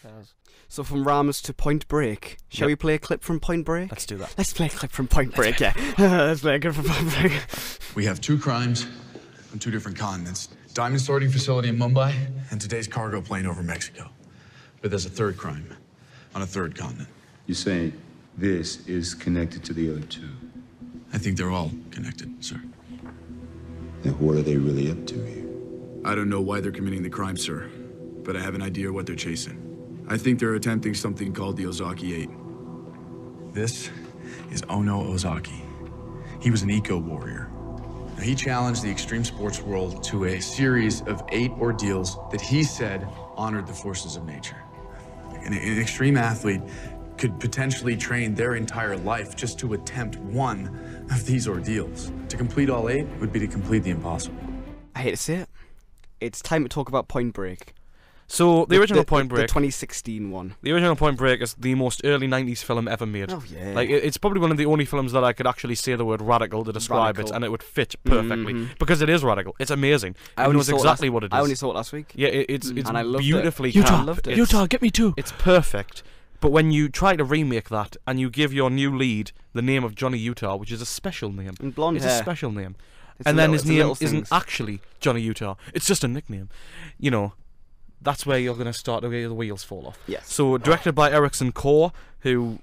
Cheers. So from Rams to Point Break, shall we play a clip from Point Break? Let's do that. Let's play a clip from Point Break, yeah. Let's play a clip from Point Break. We have 2 crimes on 2 different continents. Diamond sorting facility in Mumbai and today's cargo plane over Mexico. But there's a 3rd crime on a 3rd continent. You're saying this is connected to the other 2? I think they're all connected, sir. Then what are they really up to here? I don't know why they're committing the crime, sir, but I have an idea what they're chasing. I think they're attempting something called the Ozaki 8. This is Ono Ozaki. He was an eco-warrior. Now, he challenged the extreme sports world to a series of 8 ordeals that he said honored the forces of nature. An extreme athlete could potentially train their entire life just to attempt one of these ordeals. To complete all 8 would be to complete the impossible. I hate to say it. It's time to talk about Point Break. So, the original Point Break... The 2016 one. The original Point Break is the most early 90s film ever made. Oh, yeah. Like, it's probably one of the only films that I could actually say the word radical to describe it, and it would fit perfectly. Because it is radical. It's amazing. It knows exactly what it is. I only saw it last week. Yeah, it's and I loved beautifully it. cast. I loved it. Utah, get me too! It's perfect. But when you try to remake that, and you give your new lead the name of Johnny Utah, which is a special name. And blonde hair. It's a special name. And then his name isn't actually Johnny Utah. It's just a nickname. You know, that's where you're going to start to get the wheels fall off. Yes. So, directed by Ericson Core, who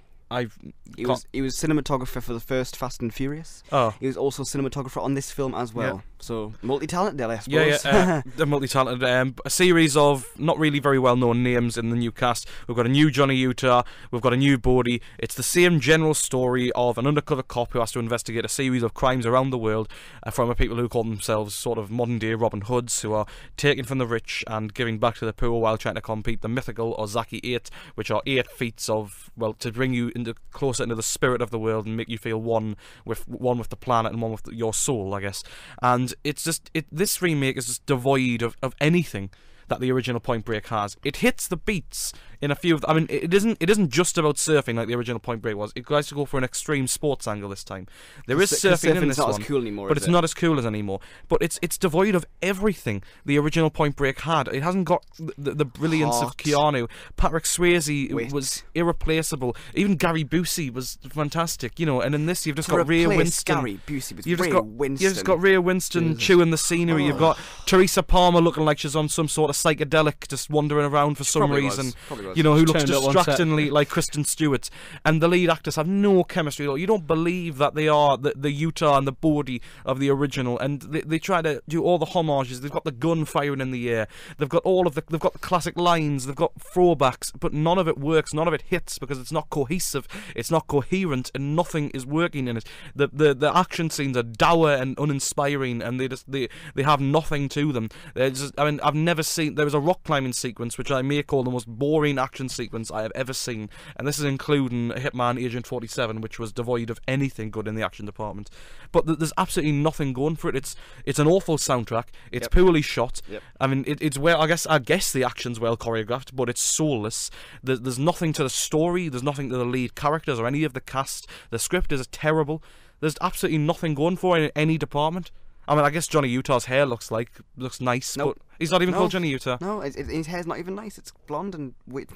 He was cinematographer for the first Fast and Furious. Oh. He was also cinematographer on this film as well. Yeah. So, multi-talented, I suppose. Yeah, they're multi-talented. A series of not really very well-known names in the new cast. We've got a new Johnny Utah. We've got a new Bodhi. It's the same general story of an undercover cop who has to investigate a series of crimes around the world from people who call themselves sort of modern-day Robin Hoods, who are taking from the rich and giving back to the poor while trying to complete the mythical Ozaki 8, which are 8 feats of, well, to bring you closer into the spirit of the world and make you feel one with the planet and one with your soul, I guess. And it's just this remake is just devoid of anything that the original Point Break has. It hits the beats in a few of I mean, it isn't just about surfing like the original Point Break was. It tries to go for an extreme sports angle this time. There is surfing in this one, not as cool anymore, but it's not as cool as anymore. But it's devoid of everything the original Point Break had. It hasn't got the brilliance of Keanu. Patrick Swayze was irreplaceable. Even Gary Busey was fantastic, you know. And in this, you've just got Ray Winstone. Gary Busey was Winston. You've just got Ray Winstone chewing the scenery. You've got Teresa Palmer looking like she's on some sort of psychedelic, just wandering around for some reason. You know, who looks distractingly like Kristen Stewart. And the lead actors have no chemistry at all. You don't believe that they are the Utah and the Bodhi of the original. And they try to do all the homages. They've got the gun firing in the air. They've got they've got the classic lines. They've got throwbacks, but none of it works. None of it hits because it's not cohesive. It's not coherent, and nothing is working in it. The action scenes are dour and uninspiring, and they have nothing to them. I've never seen. There was a rock climbing sequence which I may call the most boring action sequence I have ever seen, and this is including Hitman Agent 47, which was devoid of anything good in the action department. But there's absolutely nothing going for it. It's an awful soundtrack. It's poorly shot. I mean, it's well. I guess the action's well choreographed, but it's soulless. There's nothing to the story. There's nothing to the lead characters or any of the cast. The script is terrible. There's absolutely nothing going for it in any department. I mean, I guess Johnny Utah's hair looks nice, but he's not even called Johnny Utah. No, his hair's not even nice. It's blonde and like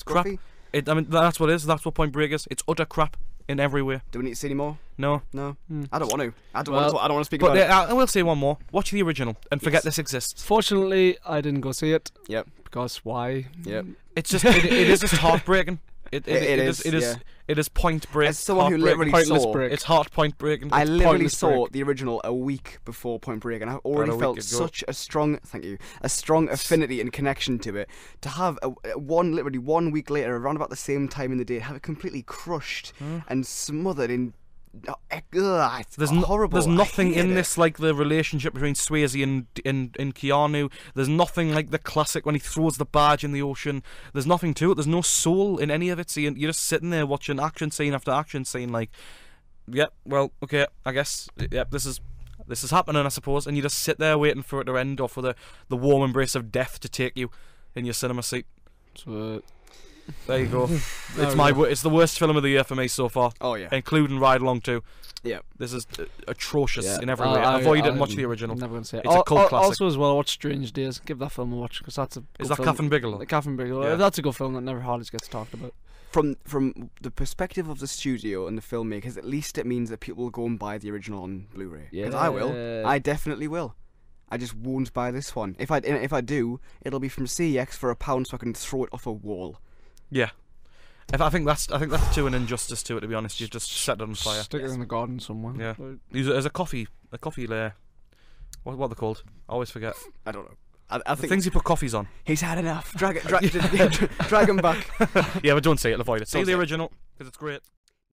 crap. scruffy. I mean, that's what it is. That's what Point Break is. It's utter crap in every way. Do we need to see any more? No. I don't want to. I don't want to speak about it. I will say one more. Watch the original and forget this exists. Fortunately, I didn't go see it. Yep. Because why? Yep. It's just it is just heartbreaking. It is Point Break. As someone who literally saw it's heart Point Break. I literally saw the original a week before Point Break, and I already felt such a strong affinity and connection to it. To have literally 1 week later, around about the same time in the day, have it completely crushed and smothered in. It's horrible. There's nothing in this like the relationship between Swayze and Keanu. There's nothing like the classic when he throws the barge in the ocean. There's nothing to it. There's no soul in any of it. So you're just sitting there watching action scene after action scene, like, well, okay, I guess, this is happening, I suppose. And you just sit there waiting for it to end, or for the warm embrace of death to take you in your cinema seat. So, There you go. It's the worst film of the year for me so far. Oh yeah, including Ride Along 2. Yeah, this is atrocious in every way. Avoid it and watch the original. I'm never gonna say it. It's a cult classic. Also, as well, watch Strange Days. Give that film a watch because that's a. Is that Catherine Bigelow? Catherine Bigelow. Yeah. That's a good film that never hardly gets talked about. From the perspective of the studio and the filmmakers, at least it means that people will go and buy the original on Blu-ray. Because I will. I definitely will. I just won't buy this one. If I do, it'll be from CEX for £1 so I can throw it off a wall. Yeah. I think that's doing injustice to it. To be honest, you just set it on fire. Stick it in the garden somewhere. Yeah. There's a coffee layer. What are they called? I always forget. I don't know. I think things you put coffees on. He's had enough. Drag him back. Yeah, but don't say it. Avoid it. See the original because it's great.